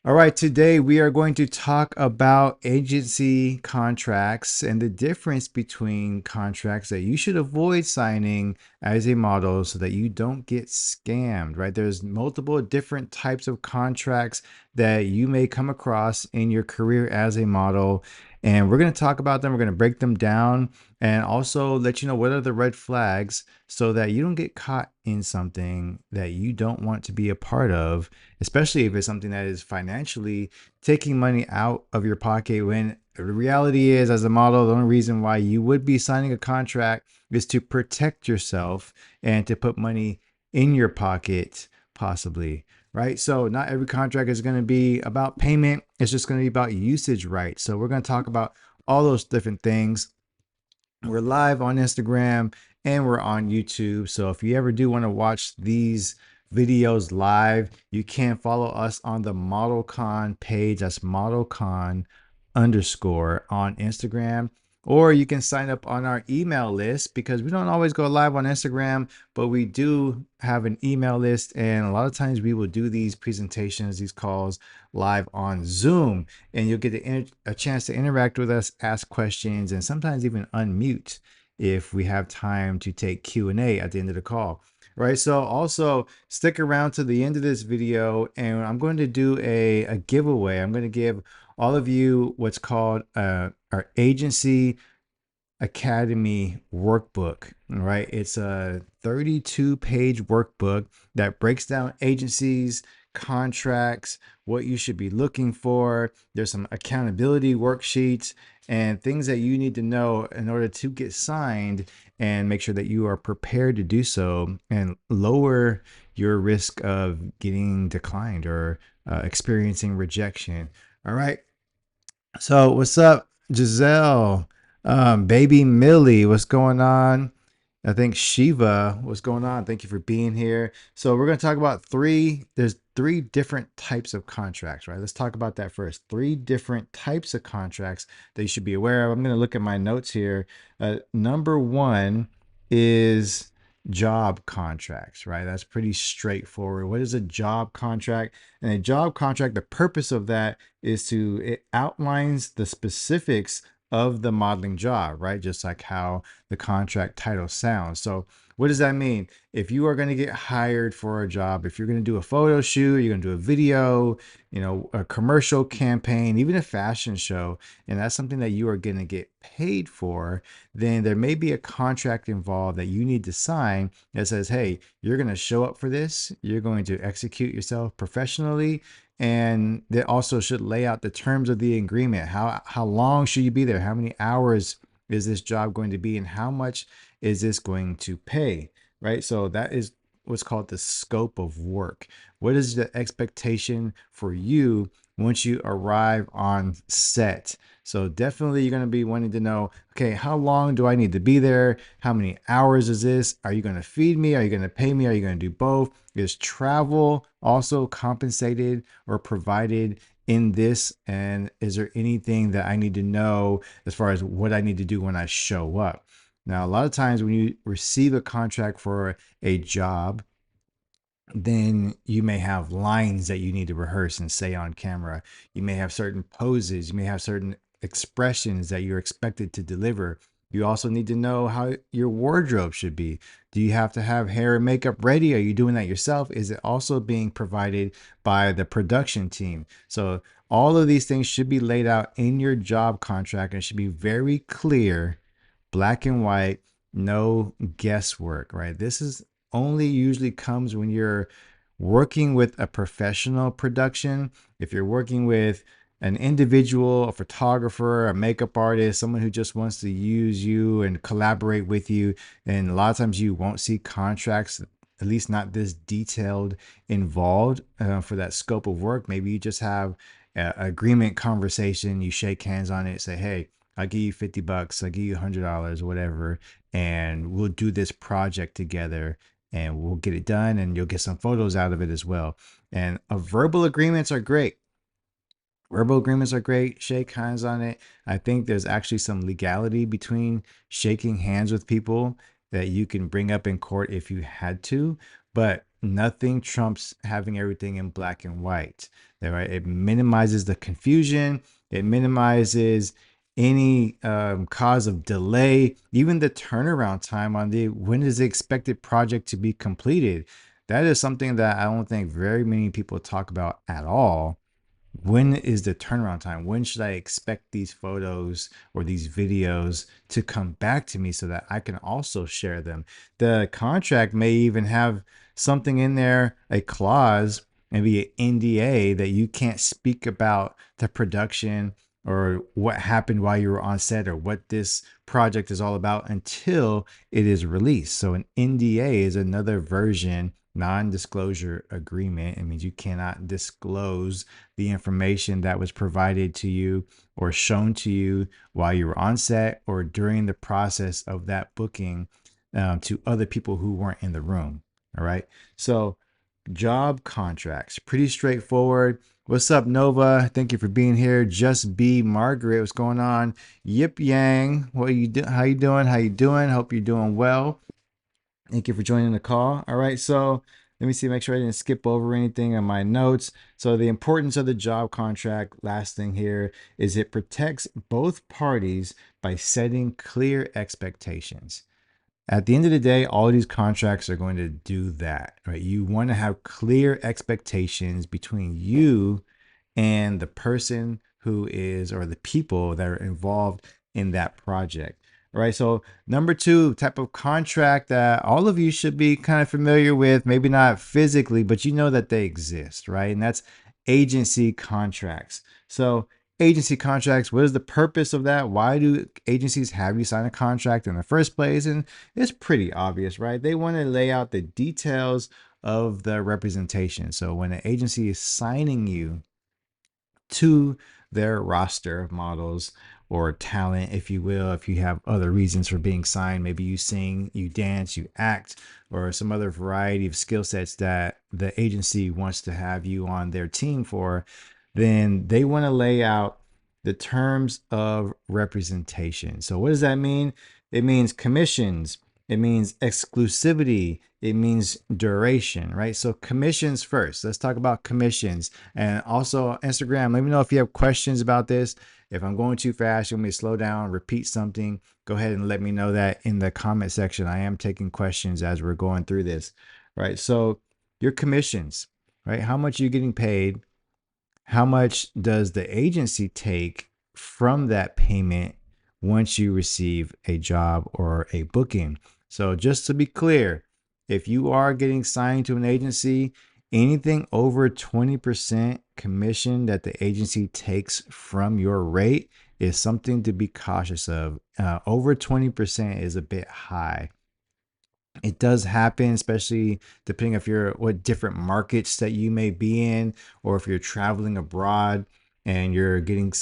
All right, today we are going to talk about agency contracts and the difference between contracts that you should avoid signing as a model so that you don't get scammed, right? There's multiple different types of contracts that you may come across in your career as a model. And we're going to talk about them. We're going to break them down and also let you know what are the red flags so that you don't get caught in something that you don't want to be a part of, especially if it's something that is financially taking money out of your pocket. When the reality is, as a model, the only reason why you would be signing a contract is to protect yourself and to put money in your pocket, possibly. Right. So, not every contract is going to be about payment, it's just going to be about usage rights. So, we're going to talk about all those different things. We're live on Instagram and we're on YouTube. So if you ever do want to watch these videos live, you can follow us on the ModelCon page. That's ModelCon underscore on Instagram. Or you can sign up on our email list because we don't always go live on Instagram, but we do have an email list. And a lot of times we will do these presentations, these calls live on Zoom, and you'll get a chance to interact with us, ask questions, and sometimes even unmute if we have time to take Q&A at the end of the call. Right. So also stick around to the end of this video and I'm going to do a giveaway. I'm going to give all of you what's called our agency academy workbook. Right. It's a 32-page workbook that breaks down agencies, contracts, what you should be looking for. There's some accountability worksheets and things that you need to know in order to get signed and make sure that you are prepared to do so and lower your risk of getting declined or experiencing rejection. All right. So what's up, Giselle? Baby Millie, what's going on? I think Shiva, what's going on? Thank you for being here. So we're going to talk about there's three different types of contracts, right? Let's talk about that first. Three different types of contracts that you should be aware of. I'm going to look at my notes here. Number one is job contracts, right? That's pretty straightforward. What is a job contract? And a job contract, the purpose of that is it outlines the specifics of the modeling job, right? Just like how the contract title sounds. So what does that mean? If you are going to get hired for a job, if you're going to do a photo shoot, you're going to do a video, a commercial campaign, even a fashion show, and that's something that you are going to get paid for, then there may be a contract involved that you need to sign that says, hey, you're going to show up for this, you're going to execute yourself professionally, and they also should lay out the terms of the agreement. How long should you be there? How many hours is this job going to be, and how much is this going to pay? Right. So that is what's called the scope of work. What is the expectation for you once you arrive on set? So definitely you're going to be wanting to know, okay, how long do I need to be there? How many hours is this? Are you going to feed me? Are you going to pay me? Are you going to do both? Is travel also compensated or provided in this? And is there anything that I need to know as far as what I need to do when I show up? Now, a lot of times when you receive a contract for a job, then you may have lines that you need to rehearse and say on camera. You may have certain poses, you may have certain expressions that you're expected to deliver. You also need to know how your wardrobe should be. Do you have to have hair and makeup ready? Are you doing that yourself? Is it also being provided by the production team? So all of these things should be laid out in your job contract and should be very clear, black and white, no guesswork, right? This is only usually comes when you're working with a professional production. If you're working with an individual, a photographer, a makeup artist, someone who just wants to use you and collaborate with you, and a lot of times you won't see contracts, at least not this detailed, involved for that scope of work. Maybe you just have an agreement conversation, you shake hands on it, say, hey, I'll give you $50, I'll give you $100, whatever, and we'll do this project together and we'll get it done and you'll get some photos out of it as well. And verbal agreements are great. Verbal agreements are great. Shake hands on it. I think there's actually some legality between shaking hands with people that you can bring up in court if you had to. But nothing trumps having everything in black and white. Right? It minimizes the confusion. It minimizes any cause of delay, even the turnaround time on the when is the expected project to be completed. That is something that I don't think very many people talk about at all. When is the turnaround time? When should I expect these photos or these videos to come back to me so that I can also share them? The contract may even have something in there, a clause, maybe an NDA, that you can't speak about the production or what happened while you were on set or what this project is all about until it is released. So an NDA is another version, non-disclosure agreement. It means you cannot disclose the information that was provided to you or shown to you while you were on set or during the process of that booking, to other people who weren't in the room. All right. So, job contracts, pretty straightforward. What's up, Nova? Thank you for being here. Just be Margaret. What's going on? Yip Yang. What you do? How you doing? How you doing? Hope you're doing well. Thank you for joining the call. All right, so let me see, make sure I didn't skip over anything on my notes. So the importance of the job contract, last thing here, is it protects both parties by setting clear expectations. At the end of the day, all of these contracts are going to do that, right? You want to have clear expectations between you and the person who is, or the people that are involved in that project. All right. So, number two type of contract that all of you should be kind of familiar with, maybe not physically, but you know that they exist, right? And that's agency contracts. So, agency contracts, what is the purpose of that? Why do agencies have you sign a contract in the first place? And it's pretty obvious, right? They want to lay out the details of the representation. So, when an agency is signing you to their roster of models or talent, if you will. If you have other reasons for being signed, maybe you sing, you dance, you act, or some other variety of skill sets that the agency wants to have you on their team for, then they want to lay out the terms of representation. So, what does that mean? It means commissions, it means exclusivity, it means duration, right? So, commissions first. Let's talk about commissions. And also, Instagram, let me know if you have questions about this. If I'm going too fast, you want me to slow down, repeat something, go ahead and let me know that in the comment section. I am taking questions as we're going through this, right? So, your commissions, right? How much are you getting paid? How much does the agency take from that payment once you receive a job or a booking? So, just to be clear, if you are getting signed to an agency, anything over 20% commission that the agency takes from your rate is something to be cautious of. Over 20% is a bit high. It does happen, especially depending if you're what different markets that you may be in, or if you're traveling abroad and you're getting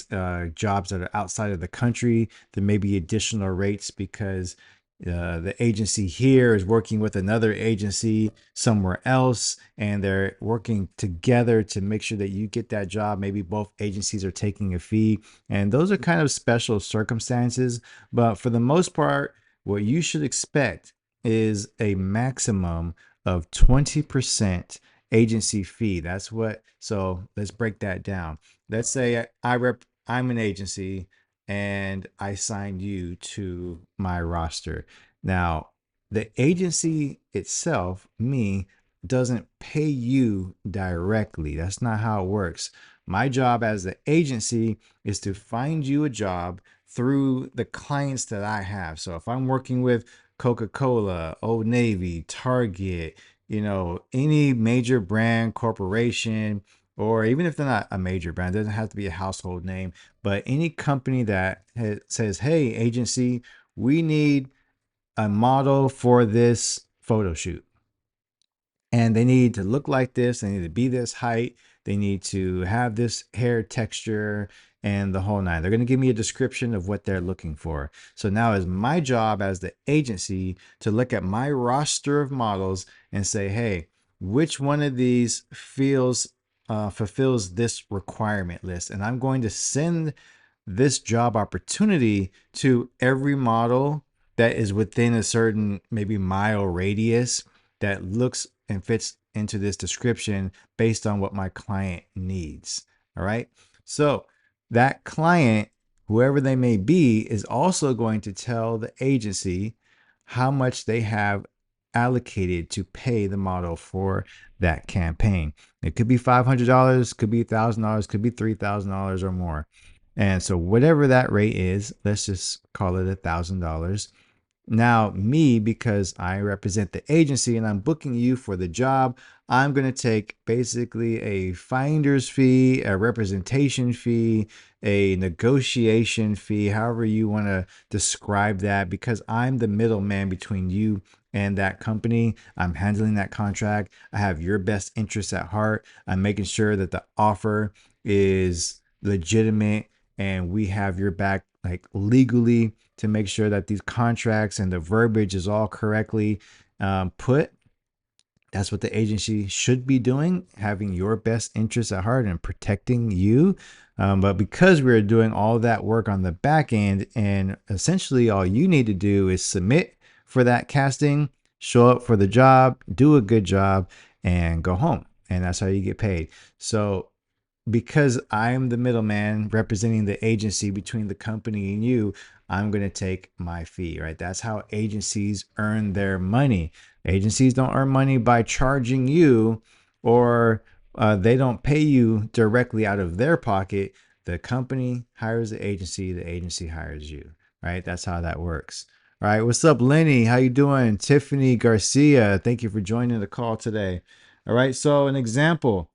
jobs that are outside of the country. There may be additional rates because the agency here is working with another agency somewhere else, and they're working together to make sure that you get that job. Maybe both agencies are taking a fee, and those are kind of special circumstances. But for the most part, what you should expect is a maximum of 20% agency fee. That's what, so let's break that down. Let's say I'm an agency and I signed you to my roster. Now, the agency itself, me, doesn't pay you directly. That's not how it works. My job as the agency is to find you a job through the clients that I have. So if I'm working with Coca-Cola, Old Navy, Target, any major brand corporation, or even if they're not a major brand, it doesn't have to be a household name, but any company that says, hey, agency, we need a model for this photo shoot, and they need to look like this, they need to be this height, they need to have this hair texture and the whole nine. They're going to give me a description of what they're looking for. So now it's my job as the agency to look at my roster of models and say, hey, which one of these fulfills this requirement list, and I'm going to send this job opportunity to every model that is within a certain maybe mile radius that looks and fits into this description based on what my client needs. All right. So that client, whoever they may be, is also going to tell the agency how much they have allocated to pay the model for that campaign. It could be $500, could be $1,000, could be $3,000 or more. And so whatever that rate is, let's just call it $1,000. Now, me, because I represent the agency and I'm booking you for the job, I'm going to take basically a finder's fee, a representation fee, a negotiation fee, however you want to describe that, because I'm the middleman between you and that company. I'm handling that contract. I have your best interests at heart. I'm making sure that the offer is legitimate and we have your back, like, legally, to make sure that these contracts and the verbiage is all correctly put. That's what the agency should be doing, having your best interests at heart and protecting you. But because we're doing all that work on the back end, and essentially all you need to do is submit for that casting, show up for the job, do a good job, and go home. And that's how you get paid. So because I'm the middleman representing the agency between the company and you, I'm going to take my fee, right? That's how agencies earn their money. Agencies don't earn money by charging you, or they don't pay you directly out of their pocket. The company hires the agency hires you, right? That's how that works. All right, what's up, Lenny? How you doing? Tiffany Garcia, thank you for joining the call today. All right, so an example.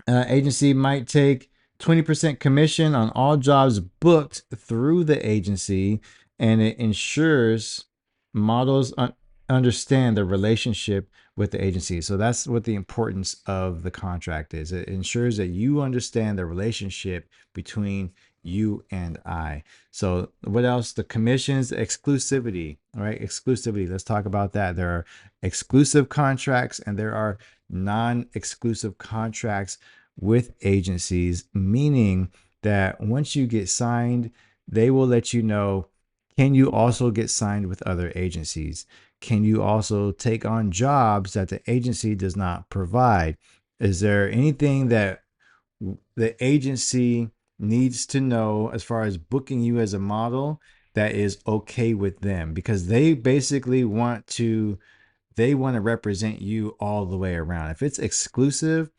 Agency might take 20% commission on all jobs booked through the agency, and it ensures models understand the relationship with the agency. So that's what the importance of the contract is. It ensures that you understand the relationship between you and I. So what else? The commissions, exclusivity, all right? Exclusivity. Let's talk about that. There are exclusive contracts and there are non-exclusive contracts with agencies, meaning that once you get signed, they will let you know, can you also get signed with other agencies? Can you also take on jobs that the agency does not provide? Is there anything that the agency needs to know as far as booking you as a model that is okay with them? Because they basically want to represent you all the way around. If it's exclusive,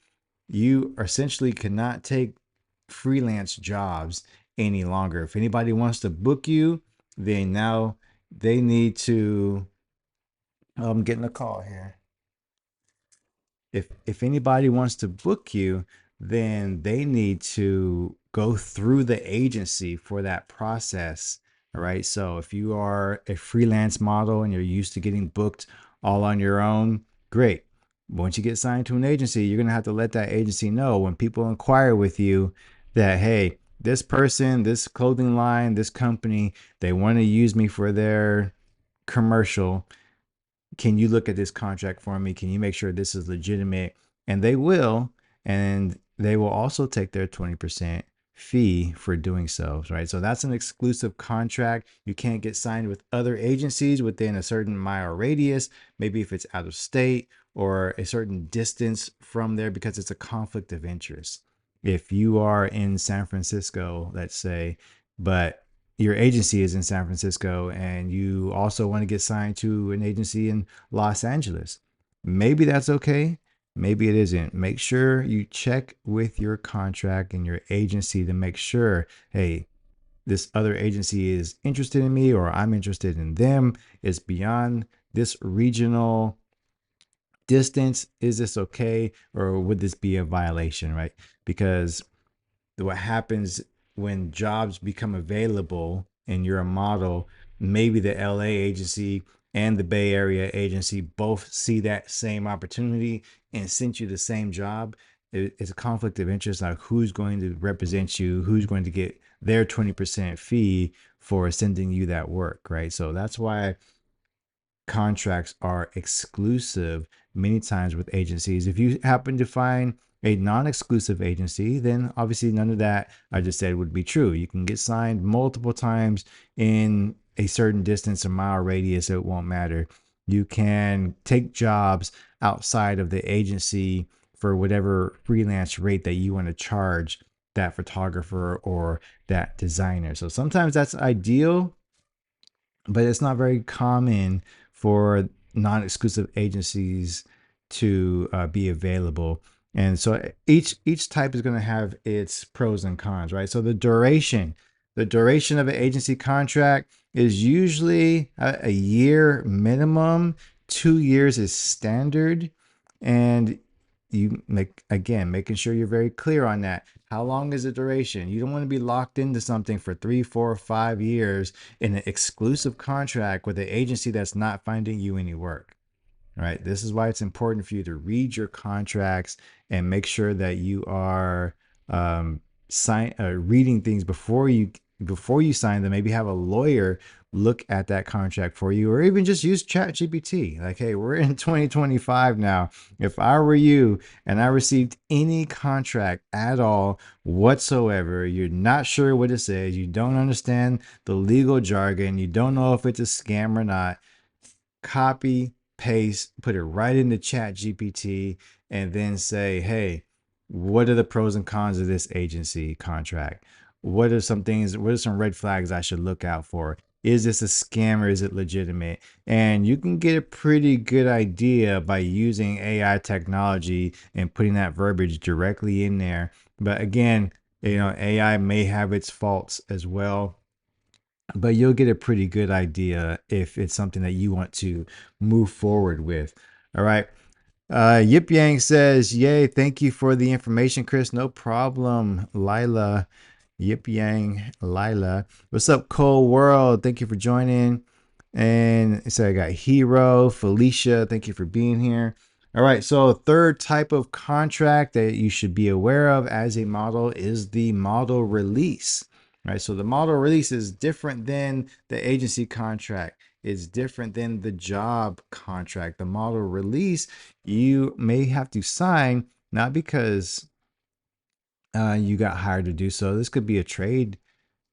you essentially cannot take freelance jobs any longer. If anybody wants to book you, then now they need to. I'm getting a call here. If anybody wants to book you, then they need to go through the agency for that process. All right. So if you are a freelance model and you're used to getting booked all on your own, great. Once you get signed to an agency, you're going to have to let that agency know when people inquire with you that, hey, this person, this clothing line, this company, they want to use me for their commercial. Can you look at this contract for me? Can you make sure this is legitimate? And they will, and they will also take their 20% fee for doing so, right? So that's an exclusive contract. You can't get signed with other agencies within a certain mile radius, maybe if it's out of state or a certain distance from there, because it's a conflict of interest. If you are in San Francisco, let's say, but your agency is in San Francisco and you also want to get signed to an agency in Los Angeles, maybe that's okay. Maybe it isn't. Make sure you check with your contract and your agency to make sure, hey, this other agency is interested in me or I'm interested in them. It's beyond this regional distance. Is this okay? Or would this be a violation, right? Because what happens when jobs become available and you're a model, maybe the LA agency and the Bay Area agency both see that same opportunity and sent you the same job. It's a conflict of interest, like who's going to represent you, who's going to get their 20% fee for sending you that work, right? So that's why contracts are exclusive many times with agencies. If you happen to find a non-exclusive agency, then obviously none of that I just said would be true. You can get signed multiple times in a certain distance, a mile radius, it won't matter. You can take jobs outside of the agency for whatever freelance rate that you want to charge that photographer or that designer. So sometimes that's ideal, but it's not very common for non-exclusive agencies to be available. And so each type is going to have its pros and cons, right? So the duration of an agency contract is usually a year minimum. 2 years is standard, and you making sure you're very clear on that. How long is the duration? You don't want to be locked into something for 3, 4, 5 years in an exclusive contract with an agency that's not finding you any work, right? This is why it's important for you to read your contracts and make sure that you are reading things before you sign them. Maybe have a lawyer look at that contract for you, or even just use ChatGPT. Like, hey, we're in 2025 now. If I were you and I received any contract at all whatsoever, you're not sure what it says, you don't understand the legal jargon, you don't know if it's a scam or not, copy, paste, put it right into Chat GPT, and then say, hey, what are the pros and cons of this agency contract? What are some things, what are some red flags I should look out for? Is this a scam or is it legitimate? And you can get a pretty good idea by using AI technology and putting that verbiage directly in there. But again, AI may have its faults as well, but you'll get a pretty good idea if it's something that you want to move forward with. All right. Yip Yang says, yay, thank you for the information, Chris. No problem. Lila, Yip Yang, Lila. What's up, Cole World? Thank you for joining. And so I got Hero, Felicia. Thank you for being here. All right. So, third type of contract that you should be aware of as a model is the model release. Right. So, the model release is different than the agency contract. It's different than the job contract. The model release you may have to sign, not because you got hired to do so. This could be a trade.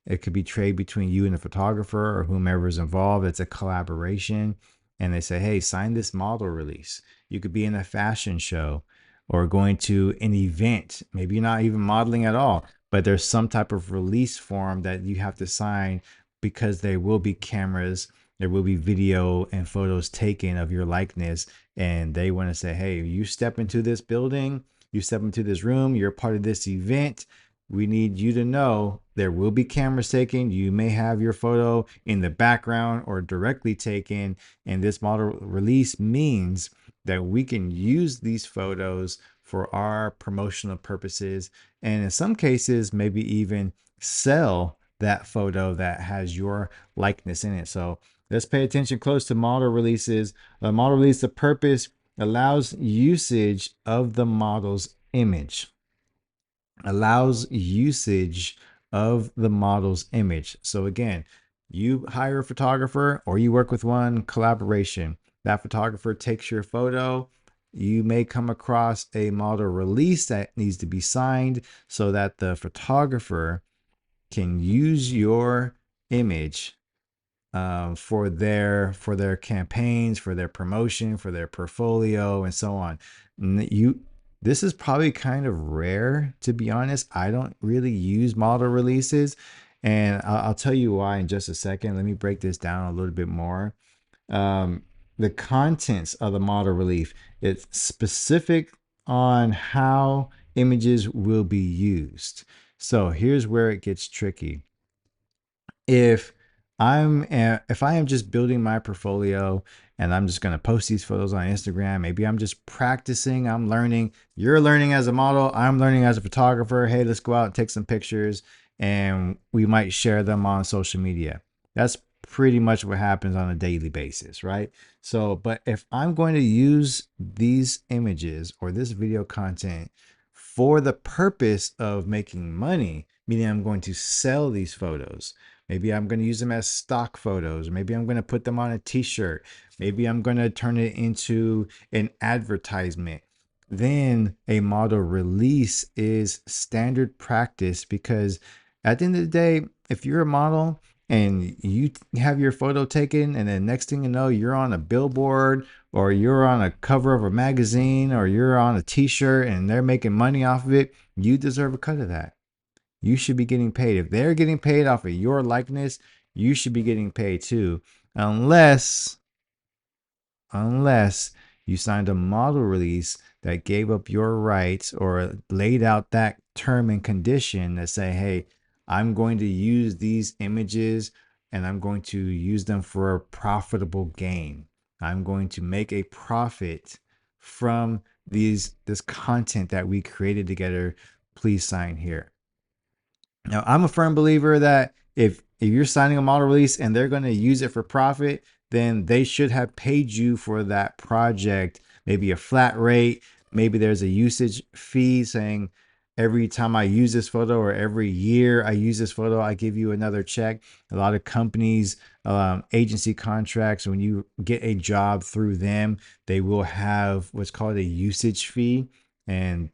It could be trade between you and the photographer or whomever is involved. It's a collaboration. And they say, hey, sign this model release. You could be in a fashion show or going to an event. Maybe you're not even modeling at all, but there's some type of release form that you have to sign because there will be cameras, there will be video and photos taken of your likeness. And they want to say, hey, you step into this building, you step into this room, you're part of this event. We need you to know there will be cameras taken. You may have your photo in the background or directly taken. And this model release means that we can use these photos for our promotional purposes. And in some cases, maybe even sell that photo that has your likeness in it. So let's pay attention close to model releases. A model release, the purpose allows usage of the model's image. Allows usage of the model's image. So again, you hire a photographer or you work with one, collaboration. That photographer takes your photo. You may come across a model release that needs to be signed so that the photographer can use your image for their campaigns, for their promotion, for their portfolio, and so on. This is probably kind of rare, to be honest. I don't really use model releases, and I'll tell you why in just a second. Let me break this down a little bit more. The contents of the model release, it's specific on how images will be used. So here's where it gets tricky. If if I am just building my portfolio and I'm just going to post these photos on Instagram, maybe I'm just practicing, I'm learning, you're learning as a model, I'm learning as a photographer. Hey, let's go out and take some pictures and we might share them on social media. That's pretty much what happens on a daily basis, right? So, but if I'm going to use these images or this video content for the purpose of making money, meaning I'm going to sell these photos, maybe I'm going to use them as stock photos. Maybe I'm going to put them on a t-shirt. Maybe I'm going to turn it into an advertisement. Then a model release is standard practice, because at the end of the day, if you're a model and you have your photo taken, and then next thing you know, you're on a billboard, or you're on a cover of a magazine, or you're on a t-shirt, and they're making money off of it, you deserve a cut of that. You should be getting paid. If they're getting paid off of your likeness, you should be getting paid too. Unless unless you signed a model release that gave up your rights or laid out that term and condition that say, hey, I'm going to use these images and I'm going to use them for a profitable gain. I'm going to make a profit from this content that we created together. Please sign here. Now, I'm a firm believer that if you're signing a model release and they're going to use it for profit, then they should have paid you for that project, maybe a flat rate. Maybe there's a usage fee saying every time I use this photo or every year I use this photo, I give you another check. A lot of companies, agency contracts, when you get a job through them, they will have what's called a usage fee. And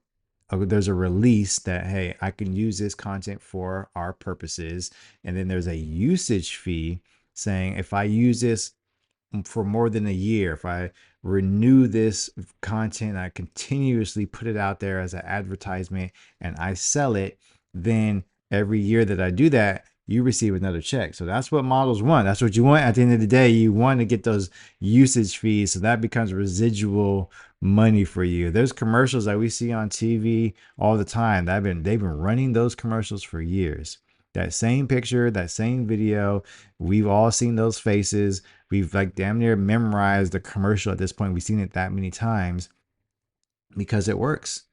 there's a release that, hey, I can use this content for our purposes, and then there's a usage fee saying if I use this for more than a year, if I renew this content, I continuously put it out there as an advertisement and I sell it, then every year that I do that, you receive another check. So that's what models want. That's what you want at the end of the day. You want to get those usage fees. So that becomes residual money for you. There's commercials that we see on TV all the time. They've been running those commercials for years. That same picture, that same video, we've all seen those faces. We've like damn near memorized the commercial at this point. We've seen it that many times because it works.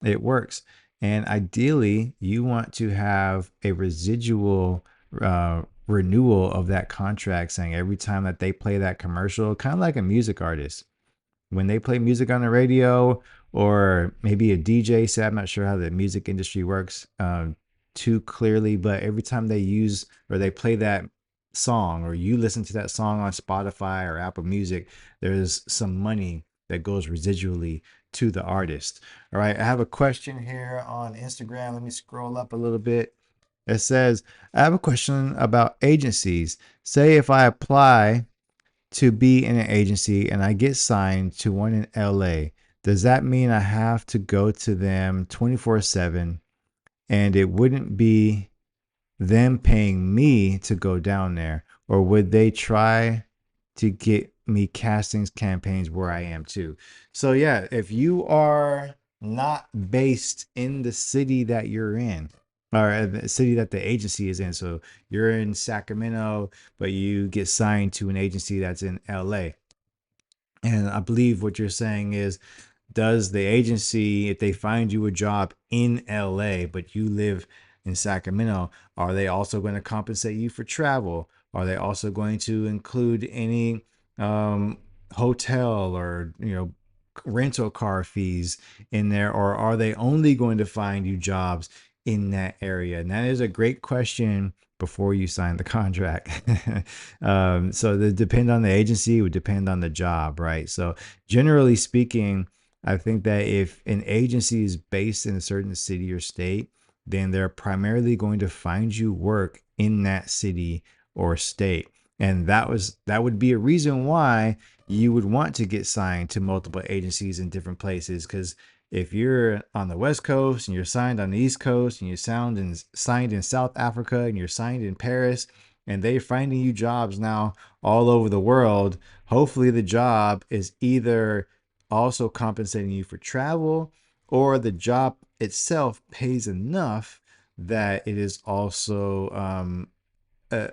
It works. And ideally, you want to have a residual renewal of that contract, saying every time that they play that commercial, kind of like a music artist when they play music on the radio, or maybe a DJ set. I'm not sure how the music industry works too clearly, but every time they use or they play that song, or you listen to that song on Spotify or Apple Music, there's some money that goes residually to the artist. All right, I have a question here on Instagram. Let me scroll up a little bit. It says, I have a question about agencies. Say if I apply to be in an agency and I get signed to one in LA, does that mean I have to go to them 24/7, and it wouldn't be them paying me to go down there? Or would they try to get me castings campaigns where I am too? So, yeah, if you are not based in the city that you're in, or the city that the agency is in, so you're in Sacramento, but you get signed to an agency that's in LA. And I believe what you're saying is, does the agency, if they find you a job in LA, but you live in Sacramento, are they also going to compensate you for travel? Are they also going to include any um, hotel or, rental car fees in there? Or are they only going to find you jobs in that area? And that is a great question before you sign the contract. So it depend on the agency, it would depend on the job, right? So generally speaking, I think that if an agency is based in a certain city or state, then they're primarily going to find you work in that city or state. And that would be a reason why you would want to get signed to multiple agencies in different places. Because if you're on the West Coast and you're signed on the East Coast, and you're signed in South Africa, and you're signed in Paris, and they're finding you jobs now all over the world, hopefully the job is either also compensating you for travel, or the job itself pays enough that it is also uh,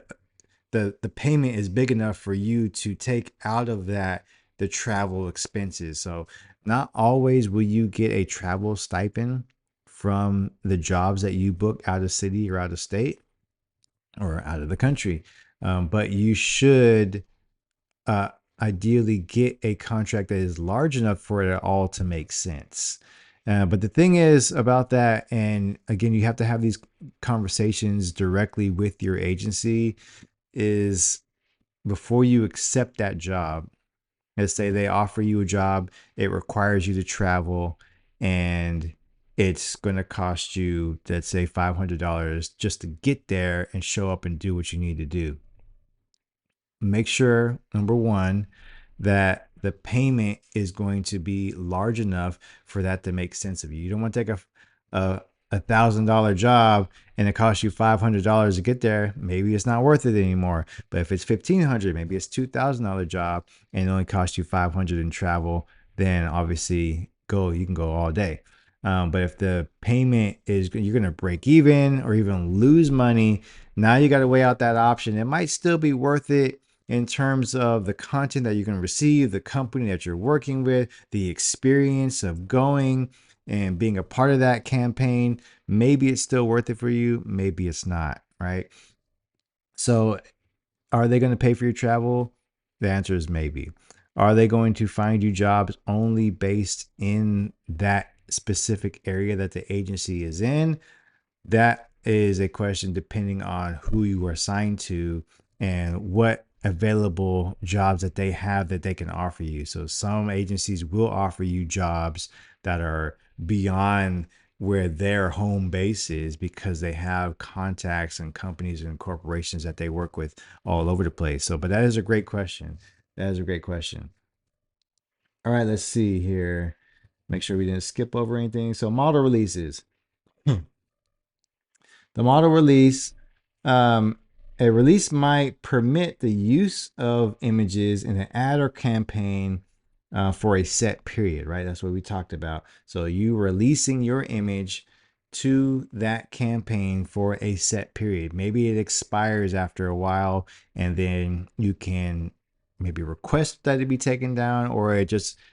the payment is big enough for you to take out of that the travel expenses. So not always will you get a travel stipend from the jobs that you book out of city or out of state or out of the country, but you should uh, ideally get a contract that is large enough for it all to make sense. But the thing is about that, and again, you have to have these conversations directly with your agency, is before you accept that job. Let's say they offer you a job, it requires you to travel, and it's going to cost you, let's say, $500 just to get there and show up and do what you need to do. Make sure, number one, that the payment is going to be large enough for that to make sense of you. You don't want to take a $1,000 job and it costs you $500 to get there. Maybe it's not worth it anymore. But if it's $1,500, maybe it's $2,000 job and it only costs you $500 in travel, then obviously you can go all day. But if the payment is, you're going to break even or even lose money, now you got to weigh out that option. It might still be worth it in terms of the content that you're going to receive, the company that you're working with, the experience of going and being a part of that campaign. Maybe it's still worth it for you. Maybe it's not, right? So, are they going to pay for your travel? The answer is maybe. Are they going to find you jobs only based in that specific area that the agency is in? That is a question depending on who you are assigned to and what available jobs that they have that they can offer you. So some agencies will offer you jobs that are beyond where their home base is because they have contacts and companies and corporations that they work with all over the place. So, but that is a great question. That is a great question. All right, let's see here. Make sure we didn't skip over anything. So, model releases. The model release, um, a release might permit the use of images in an ad or campaign for a set period, right? That's what we talked about. So you releasing your image to that campaign for a set period. Maybe it expires after a while, and then you can maybe request that it be taken down, or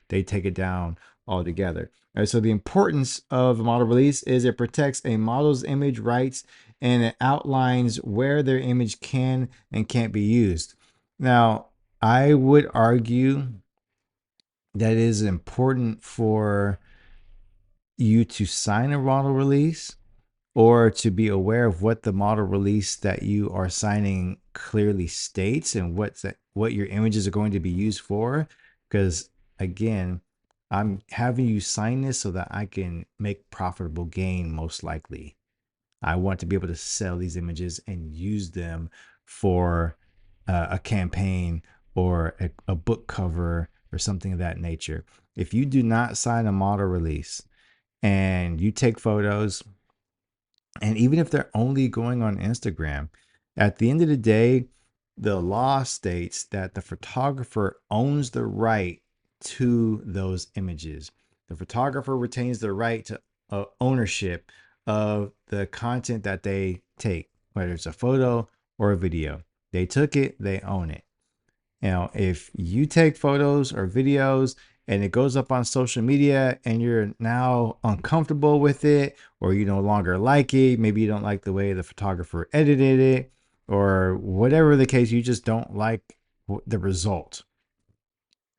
they take it down altogether. All right, so the importance of a model release is it protects a model's image rights and it outlines where their image can and can't be used. Now, I would argue that it is important for you to sign a model release or to be aware of what the model release that you are signing clearly states and what your images are going to be used for. Because again, I'm having you sign this so that I can make profitable gain most likely. I want to be able to sell these images and use them for a campaign or a book cover or something of that nature. If you do not sign a model release and you take photos, and even if they're only going on Instagram, at the end of the day, the law states that the photographer owns the right to those images. The photographer retains the right to ownership of the content that they take, whether it's a photo or a video. They took it, they own it. Now, if you take photos or videos and it goes up on social media and you're now uncomfortable with it, or you no longer like it, maybe you don't like the way the photographer edited it, or whatever the case, you just don't like the result.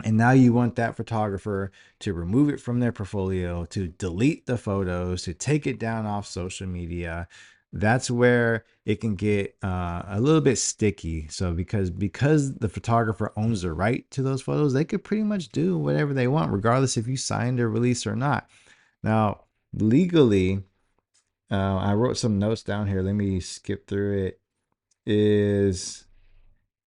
And now you want that photographer to remove it from their portfolio, to delete the photos, to take it down off social media. That's where it can get a little bit sticky. So because the photographer owns the right to those photos, they could pretty much do whatever they want, regardless if you signed a release or not. Now, legally, I wrote some notes down here. Let me skip through it. Is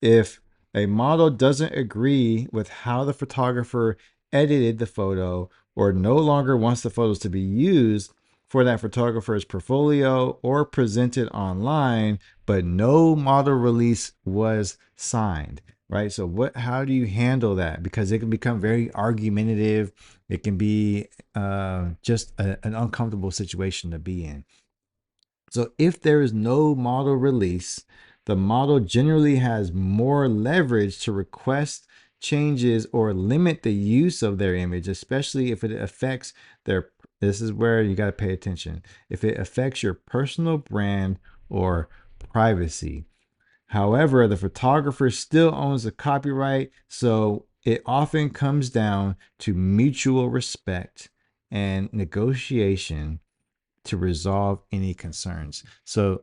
if a model doesn't agree with how the photographer edited the photo or no longer wants the photos to be used for that photographer's portfolio or presented online, but no model release was signed, right? So how do you handle that? Because it can become very argumentative. It can be just an uncomfortable situation to be in. So if there is no model release, the model generally has more leverage to request changes or limit the use of their image, especially if it affects their, this is where you got to pay attention, if it affects your personal brand or privacy. However, the photographer still owns the copyright, so it often comes down to mutual respect and negotiation to resolve any concerns. So,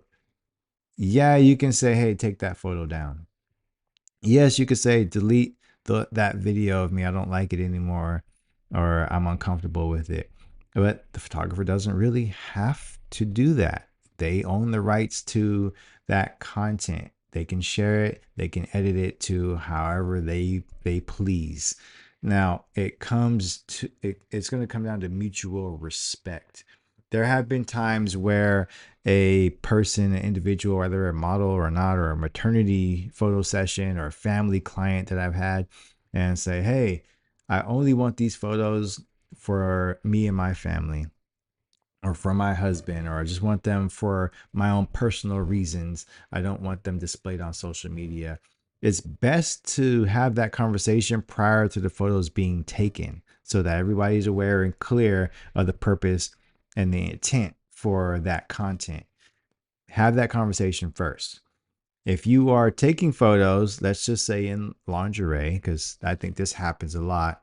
yeah, you can say, hey, take that photo down. Yes, you could say, delete that video of me. I don't like it anymore, or I'm uncomfortable with it. But the photographer doesn't really have to do that. They own the rights to that content. They can share it, they can edit it to however they please. Now, it's going to come down to mutual respect. There have been times where a person, an individual, whether a model or not, or a maternity photo session or a family client that I've had, and say, hey, I only want these photos for me and my family, or for my husband, or I just want them for my own personal reasons. I don't want them displayed on social media. It's best to have that conversation prior to the photos being taken so that everybody's aware and clear of the purpose and the intent for that content. Have that conversation first. If you are taking photos, let's just say in lingerie, because I think this happens a lot,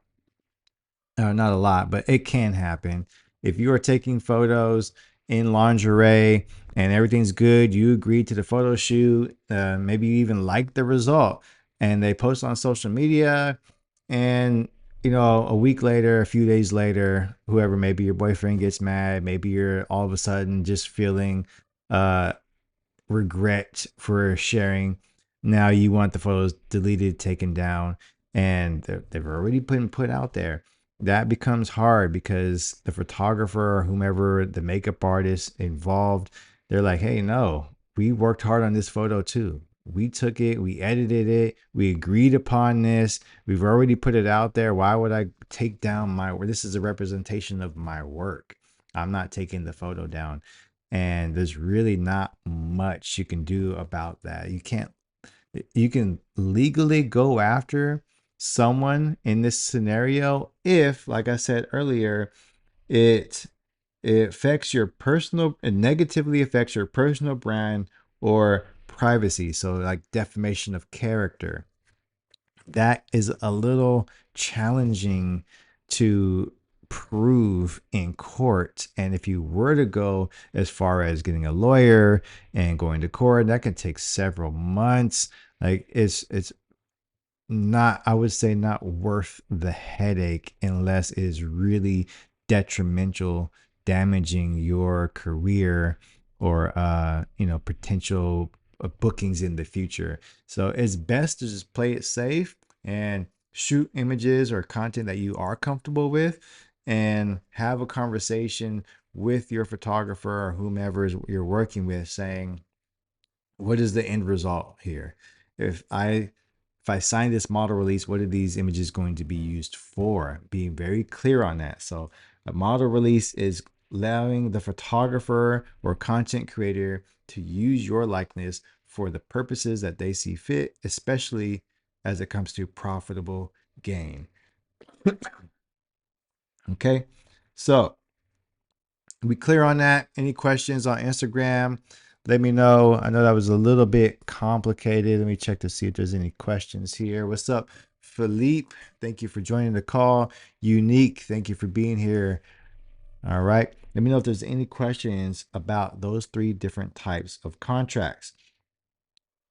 not a lot, but it can happen. If you are taking photos in lingerie and everything's good, you agreed to the photo shoot, maybe you even like the result, and they post on social media, and a week later, a few days later, whoever, maybe your boyfriend gets mad, maybe you're all of a sudden just feeling uh regret for sharing. Now you want the photos deleted, taken down, and they've already been put out there. That becomes hard because the photographer or whomever, the makeup artist involved, they're like, hey, no, we worked hard on this photo too. We took it, we edited it, we agreed upon this, we've already put it out there. Why would I take down my work? This is a representation of my work. I'm not taking the photo down, and there's really not much you can do about that. You can legally go after someone in this scenario if, like I said earlier, it it negatively affects your personal brand or privacy. So like defamation of character, that is a little challenging to prove in court. And if you were to go as far as getting a lawyer and going to court, that can take several months. Like it's not, I would say, not worth the headache unless it is really detrimental, damaging your career or potential bookings in the future. So it's best to just play it safe and shoot images or content that you are comfortable with, and have a conversation with your photographer or whomever you're working with, saying, what is the end result here? If I sign this model release, what are these images going to be used for? Being very clear on that. So a model release is allowing the photographer or content creator to use your likeness for the purposes that they see fit, especially as it comes to profitable gain. Okay. So we clear on that? Any questions on Instagram? Let me know. I know that was a little bit complicated. Let me check to see if there's any questions here. What's up, Philippe? Thank you for joining the call. Unique, thank you for being here. All right. Let me know if there's any questions about those three different types of contracts.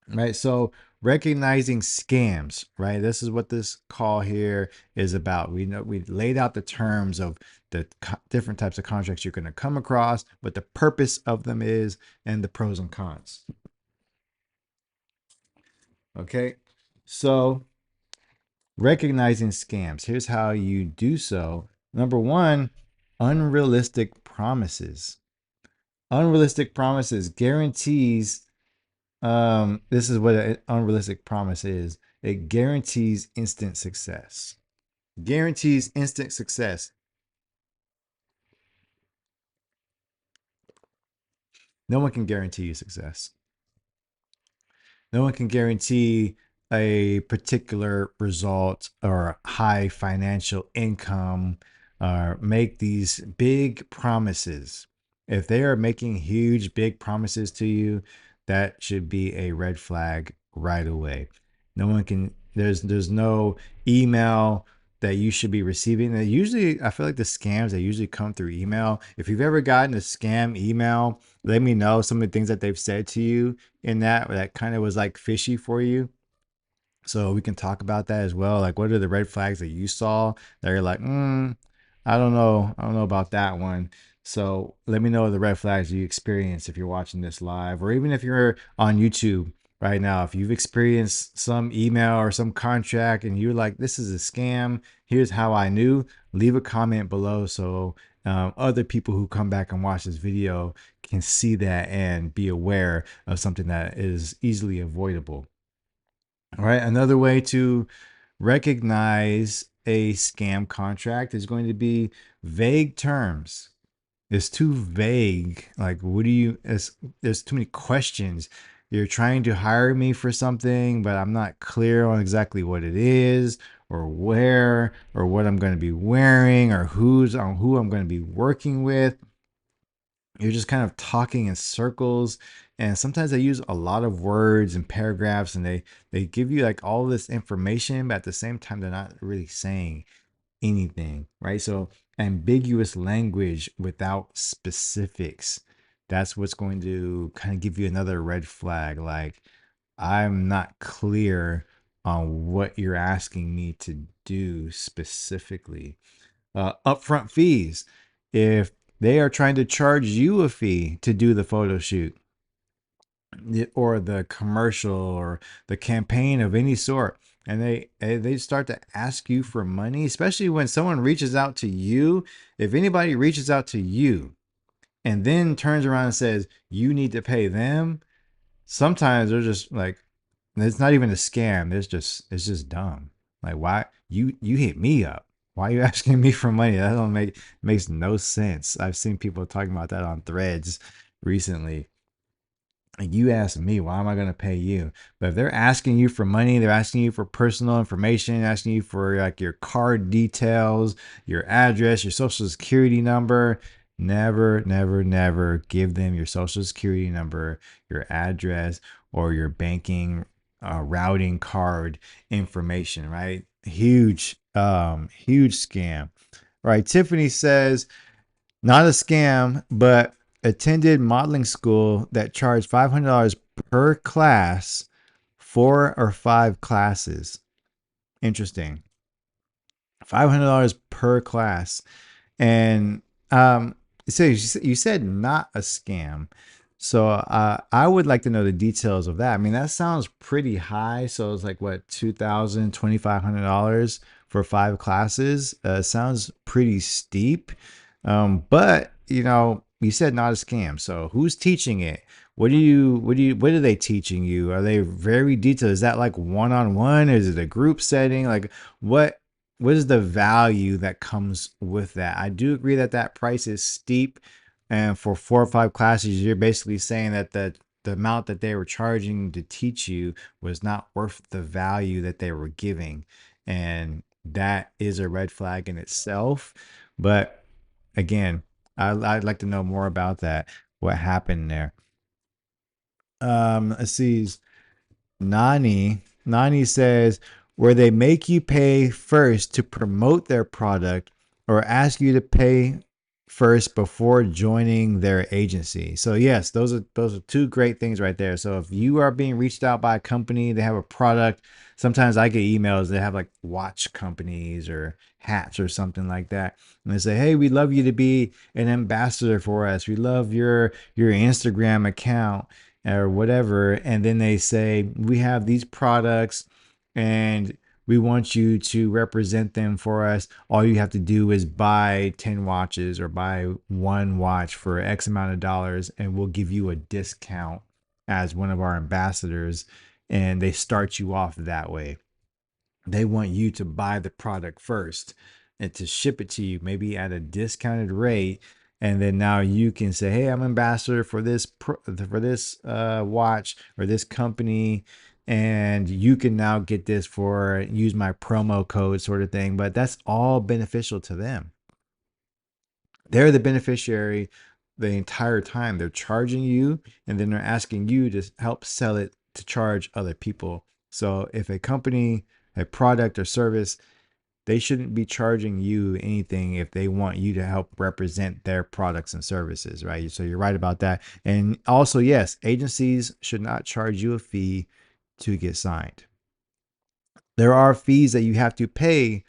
Right. So recognizing scams, right? This is what this call here is about. We know we laid out the terms of the different types of contracts you're going to come across, what the purpose of them is, and the pros and cons. Okay. So recognizing scams, here's how you do so. Number one, unrealistic promises. Unrealistic promises guarantees. This is what an unrealistic promise is. It guarantees instant success. Guarantees instant success. No one can guarantee you success. No one can guarantee a particular result or high financial income or make these big promises. If they are making huge, big promises to you, that should be a red flag right away. No one can, there's no email that you should be receiving. And usually, I feel like the scams, they usually come through email. If you've ever gotten a scam email, let me know some of the things that they've said to you in that kind of was like fishy for you. So we can talk about that as well. Like, what are the red flags that you saw that you're like, I don't know. I don't know about that one. So let me know the red flags you experience if you're watching this live, or even if you're on YouTube right now. If you've experienced some email or some contract and you're like, this is a scam, here's how I knew, leave a comment below so other people who come back and watch this video can see that and be aware of something that is easily avoidable. All right. Another way to recognize a scam contract is going to be vague terms. It's too vague. Like, what do you, there's too many questions. You're trying to hire me for something, but I'm not clear on exactly what it is or where or what I'm going to be wearing or who I'm going to be working with. You're just kind of talking in circles, and sometimes they use a lot of words and paragraphs, and they give you like all this information, but at the same time they're not really saying anything, right? So ambiguous language without specifics, that's what's going to kind of give you another red flag. Like, I'm not clear on what you're asking me to do specifically. Upfront fees. If they are trying to charge you a fee to do the photo shoot or the commercial or the campaign of any sort, and they start to ask you for money, especially when someone reaches out to you. If anybody reaches out to you and then turns around and says you need to pay them, sometimes they're just like, it's not even a scam. It's just dumb. Like, why you hit me up? Why are you asking me for money? That don't makes no sense. I've seen people talking about that on threads recently. Like, you ask me, why am I going to pay you? But if they're asking you for money, they're asking you for personal information, asking you for like your card details, your address, your social security number, never, never, never give them your social security number, your address, or your banking routing card information, right? Huge scam. Right. Tiffany says, not a scam, but attended modeling school that charged $500 per class, 4 or 5 classes. Interesting. $500 per class. And so you said not a scam. So I would like to know the details of that. I mean, that sounds pretty high. So it's like what, $2,000, $2,500 for 5 classes. Sounds pretty steep. But you said not a scam. So who's teaching it? What are they teaching you? Are they very detailed? Is that like one-on-one? Is it a group setting? Like, what what is the value that comes with that? I do agree that that price is steep, and for 4 or 5 classes, you're basically saying that the amount that they were charging to teach you was not worth the value that they were giving, and that is a red flag in itself. But again, I'd like to know more about that. What happened there? Let's see. Nani says, where they make you pay first to promote their product or ask you to pay first before joining their agency. So yes, those are two great things right there. So if you are being reached out by a company, they have a product. Sometimes I get emails that have like watch companies or hats or something like that. And they say, "Hey, we'd love you to be an ambassador for us. We love your Instagram account or whatever." And then they say, "We have these products and we want you to represent them for us. All you have to do is buy 10 watches or buy one watch for X amount of dollars, and we'll give you a discount as one of our ambassadors." And they start you off that way. They want you to buy the product first and to ship it to you, maybe at a discounted rate. And then now you can say, "Hey, I'm ambassador for this watch or this company, and you can now get this for use my promo code," sort of thing. But that's all beneficial to them. They're the beneficiary the entire time. They're charging you, and then they're asking you to help sell it to charge other people. So if a company, a product or service, they shouldn't be charging you anything if they want you to help represent their products and services, right? So you're right about that. And also, yes, agencies should not charge you a fee to get signed. There are fees that you have to pay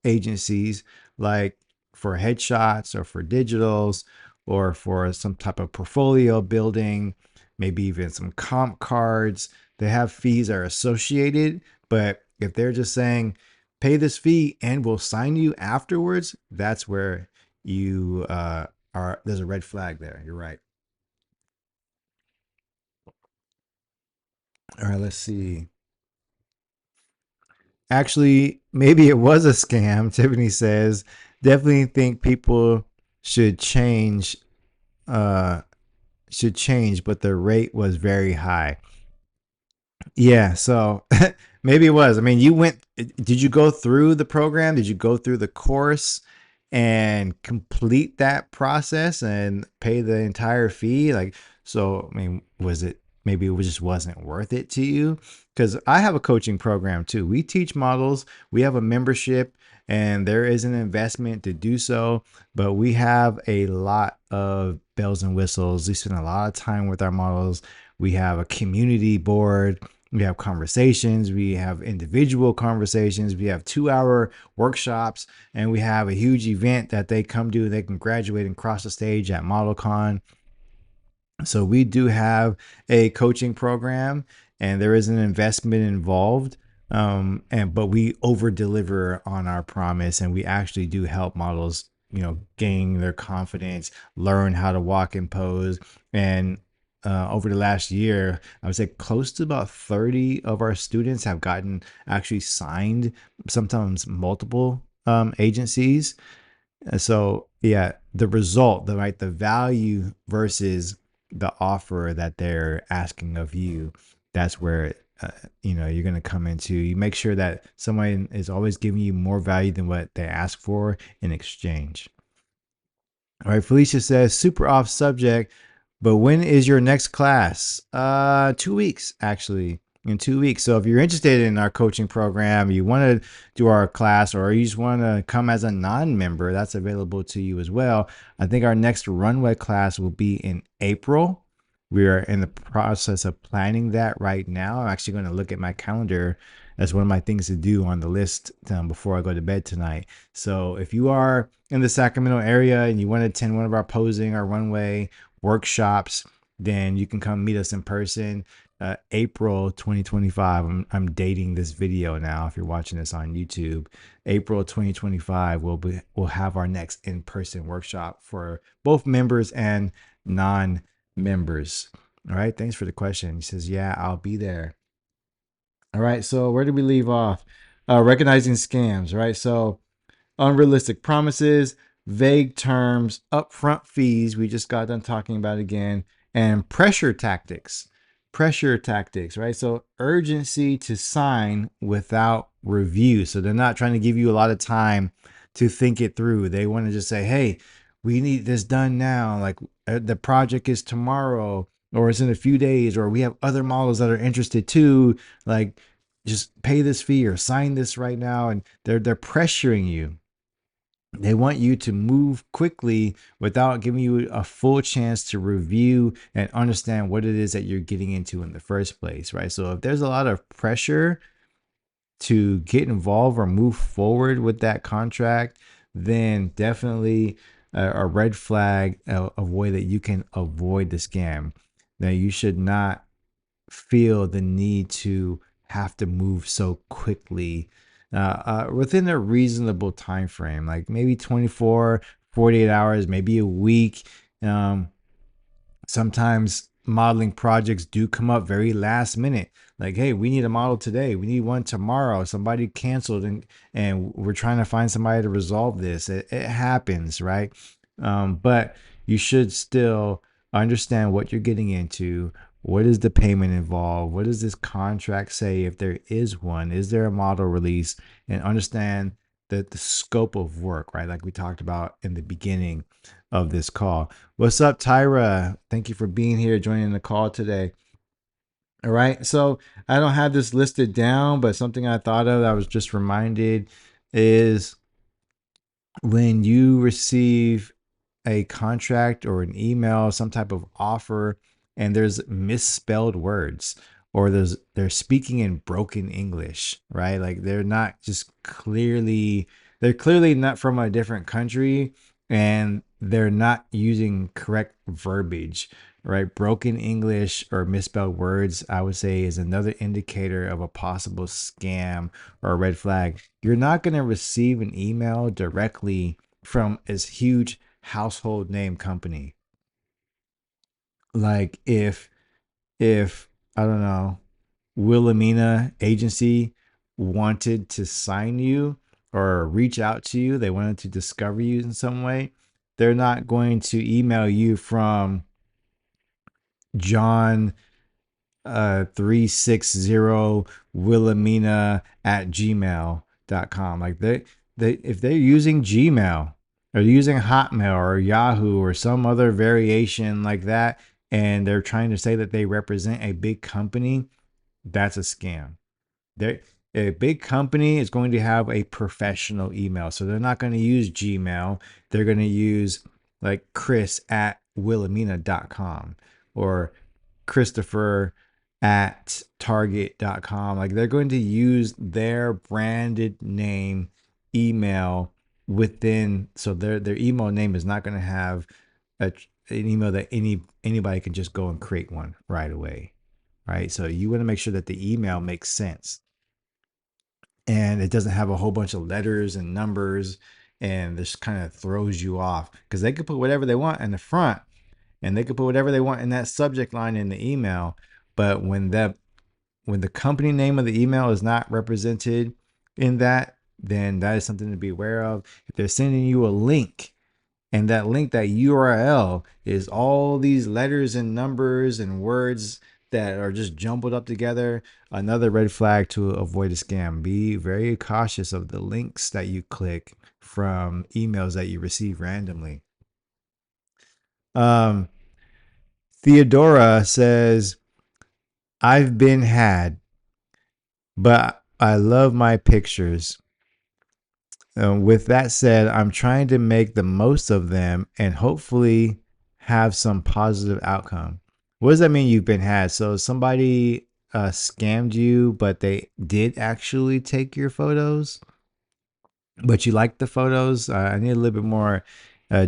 agencies, like for headshots or for digitals or for some type of portfolio building, maybe even some comp cards. They have fees that are associated, but if they're just saying, pay this fee and we'll sign you afterwards, that's where you are. There's a red flag there. You're right. All right, let's see. Actually, maybe it was a scam. Tiffany says, definitely think people should change, uh, but the rate was very high. Yeah, so maybe it was. I mean, did you go through the program? Did you go through the course and complete that process and pay the entire fee? Like, so, I mean, maybe it just wasn't worth it to you? Because I have a coaching program too. We teach models, we have a membership, and there is an investment to do so, but we have a lot of bells and whistles. We spend a lot of time with our models. We have a community board, we have conversations, we have individual conversations, we have 2 hour workshops, and we have a huge event that they come to. They can graduate and cross the stage at ModelCon. So we do have a coaching program, and there is an investment involved. And but we over deliver on our promise, and we actually do help models, gain their confidence, learn how to walk and pose. And over the last year, I would say close to about 30 of our students have gotten actually signed, sometimes multiple agencies. So yeah, the result, the value versus the offer that they're asking of you, that's where you're going to come into. You make sure that someone is always giving you more value than what they ask for in exchange. All right, Felicia says, super off subject, but when is your next class? 2 weeks, actually. In 2 weeks. So if you're interested in our coaching program, you want to do our class, or you just want to come as a non-member, that's available to you as well. I think our next runway class will be in April. We are in the process of planning that right now. I'm actually going to look at my calendar as one of my things to do on the list before I go to bed tonight. So if you are in the Sacramento area and you want to attend one of our posing or runway workshops, then you can come meet us in person. April 2025. I'm dating this video now. If you're watching this on YouTube, April 2025, we'll have our next in-person workshop for both members and non-members. All right. Thanks for the question. He says, yeah, I'll be there. All right. So where did we leave off? Recognizing scams. Right. So unrealistic promises, vague terms, upfront fees. We just got done talking about it again, and pressure tactics. Pressure tactics, right? So urgency to sign without review. So they're not trying to give you a lot of time to think it through. They want to just say, hey, we need this done now. Like the project is tomorrow, or it's in a few days, or we have other models that are interested too. Like just pay this fee or sign this right now. And they're pressuring you. They want you to move quickly without giving you a full chance to review and understand what it is that you're getting into in the first place, right? So if there's a lot of pressure to get involved or move forward with that contract, then definitely a red flag, a way that you can avoid the scam. Now, you should not feel the need to have to move so quickly within a reasonable time frame, like maybe 24, 48 hours, maybe a week. um, Sometimes modeling projects do come up very last minute, like, hey, we need a model today, we need one tomorrow, somebody canceled, and we're trying to find somebody to resolve this. It happens, right? But you should still understand what you're getting into. What is the payment involved? What does this contract say, if there is one? Is there a model release? And understand the scope of work, right? Like we talked about in the beginning of this call. What's up, Tyra? Thank you for being here, joining the call today. All right. So I don't have this listed down, but something I thought of, I was just reminded, is when you receive a contract or an email, some type of offer, and there's misspelled words, or they're speaking in broken English, right? Like they're not just clearly they're clearly not from a different country, and they're not using correct verbiage, right? Broken English or misspelled words, I would say, is another indicator of a possible scam or a red flag. You're not going to receive an email directly from this huge household name company. Like if I don't know, Wilhelmina agency wanted to sign you or reach out to you, they wanted to discover you in some way, they're not going to email you from John 360 Wilhelmina at gmail.com. Like they if they're using Gmail or using Hotmail or Yahoo or some other variation like that, and they're trying to say that they represent a big company, that's a scam. They're, a big company is going to have a professional email. So they're not going to use Gmail. They're going to use like Chris at Wilhelmina.com or Christopher at Target.com. Like they're going to use their branded name email within, so their email name is not going to have an email that anybody can just go and create one right away. Right. So you want to make sure that the email makes sense and it doesn't have a whole bunch of letters and numbers and this kind of throws you off because they could put whatever they want in the front and they could put whatever they want in that subject line in the email. But when the company name of the email is not represented in that, then that is something to be aware of. If they're sending you a link and that link, that URL is all these letters and numbers and words that are just jumbled up together, another red flag to avoid a scam. Be very cautious of the links that you click from emails that you receive randomly. Um, Theodora says, I've been had, but I love my pictures. With that said, I'm trying to make the most of them and hopefully have some positive outcome. What does that mean you've been had? So somebody scammed you, but they did actually take your photos? But you like the photos. I need a little bit more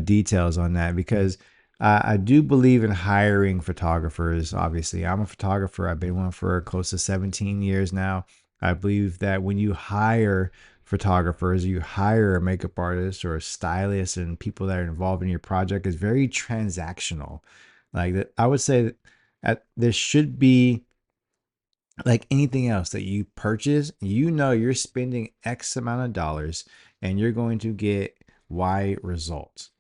details on that because I do believe in hiring photographers. Obviously, I'm a photographer. I've been one for close to 17 years now. I believe that when you hire photographers, you hire a makeup artist or a stylist and people that are involved in your project is very transactional. Like that, I would say that there should be like anything else that you purchase, you know you're spending X amount of dollars and you're going to get Y results.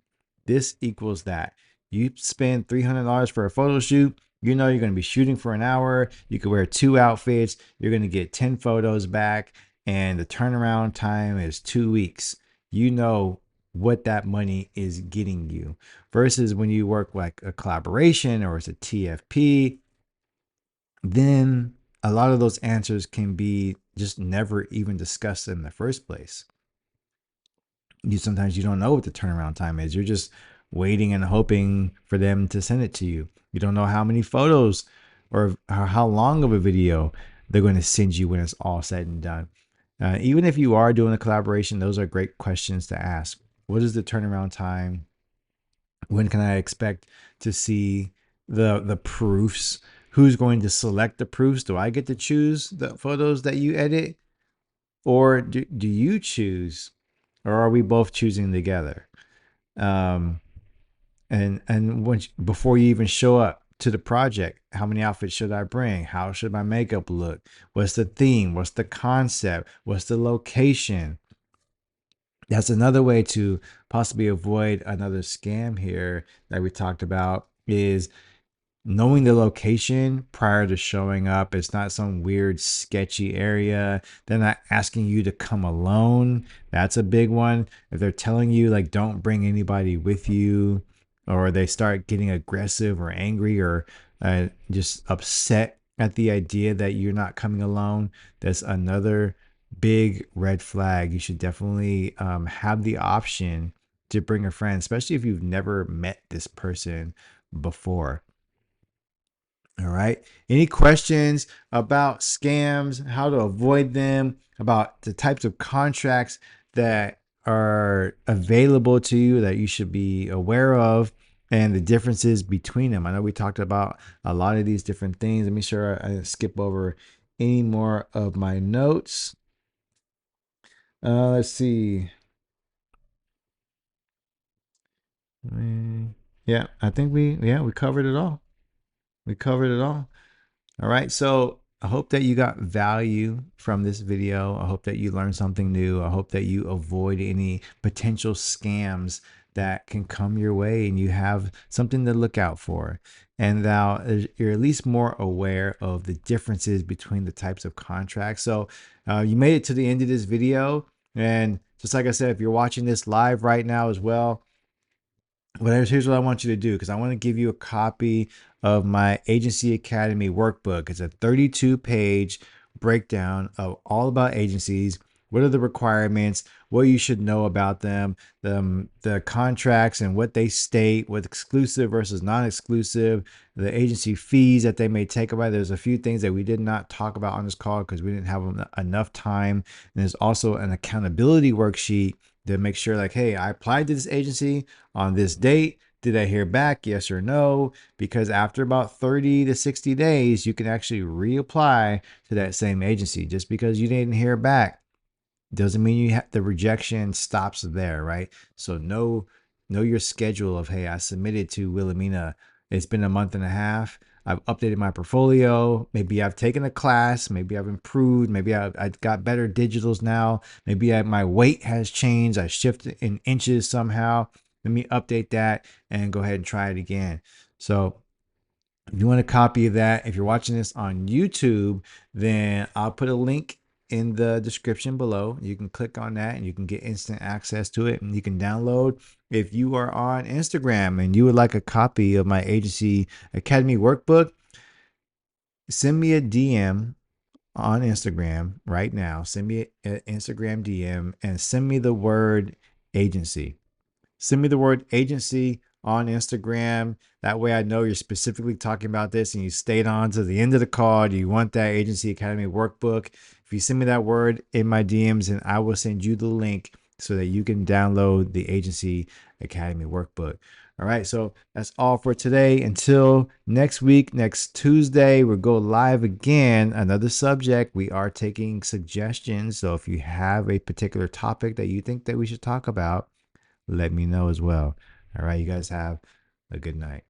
This equals that. You spend $300 for a photo shoot, you know you're going to be shooting for an hour. You could wear 2 outfits, you're going to get 10 photos back, and the turnaround time is 2 weeks. You know what that money is getting you versus when you work like a collaboration or it's a TFP, then a lot of those answers can be just never even discussed in the first place. Sometimes you don't know what the turnaround time is. You're just waiting and hoping for them to send it to you. You don't know how many photos or how long of a video they're going to send you when it's all said and done. Even if you are doing a collaboration, those are great questions to ask. What is the turnaround time? When can I expect to see the proofs? Who's going to select the proofs? Do I get to choose the photos that you edit? Or do you choose? Or are we both choosing together? Um, and once before you even show up to the project, how many outfits should I bring? How should my makeup look? What's the theme? What's the concept? What's the location? That's another way to possibly avoid another scam here that we talked about is knowing the location prior to showing up. It's not some weird sketchy area. They're not asking you to come alone. That's a big one. If they're telling you like don't bring anybody with you, or they start getting aggressive or angry or just upset at the idea that you're not coming alone, that's another big red flag. You should definitely have the option to bring a friend, especially if you've never met this person before. All right. Any questions about scams, how to avoid them, about the types of contracts that are available to you that you should be aware of, and the differences between them. I know we talked about a lot of these different things. Let me sure I skip over any more of my notes. Let's see. Yeah, I think we covered it all. We covered it all. All right. So I hope that you got value from this video. I hope that you learned something new. I hope that you avoid any potential scams that can come your way and you have something to look out for. And now you're at least more aware of the differences between the types of contracts. So you made it to the end of this video. And just like I said, if you're watching this live right now as well, here's what I want you to do, because I want to give you a copy of my Agency Academy workbook. It's a 32-page breakdown of all about agencies. What are the requirements? What you should know about them, the contracts and what they state, what exclusive versus non-exclusive, the agency fees that they may take away. There's a few things that we did not talk about on this call because we didn't have enough time. And there's also an accountability worksheet to make sure, like, hey, I applied to this agency on this date. Did I hear back? Yes or no? Because after about 30 to 60 days, you can actually reapply to that same agency. Just because you didn't hear back doesn't mean you have the rejection stops there, right? So know your schedule of, hey, I submitted to Wilhelmina. It's been a month and a half. I've updated my portfolio. Maybe I've taken a class. Maybe I've improved. Maybe I've got better digitals now. Maybe my weight has changed. I shifted in inches somehow. Let me update that and go ahead and try it again. So if you want a copy of that, if you're watching this on YouTube, then I'll put a link in the description below. You can click on that and you can get instant access to it, and you can download. If you are on Instagram and you would like a copy of my Agency Academy workbook, send me a DM on Instagram right now. Send me an Instagram DM and send me the word agency. Send me the word agency on Instagram. That way I know you're specifically talking about this and you stayed on to the end of the call. Do you want that Agency Academy workbook? If you send me that word in my DMs, and I will send you the link so that you can download the Agency Academy workbook. All right, so that's all for today. Until next week, next Tuesday, we'll go live again. Another subject. We are taking suggestions. So if you have a particular topic that you think that we should talk about, let me know as well. All right, you guys have a good night.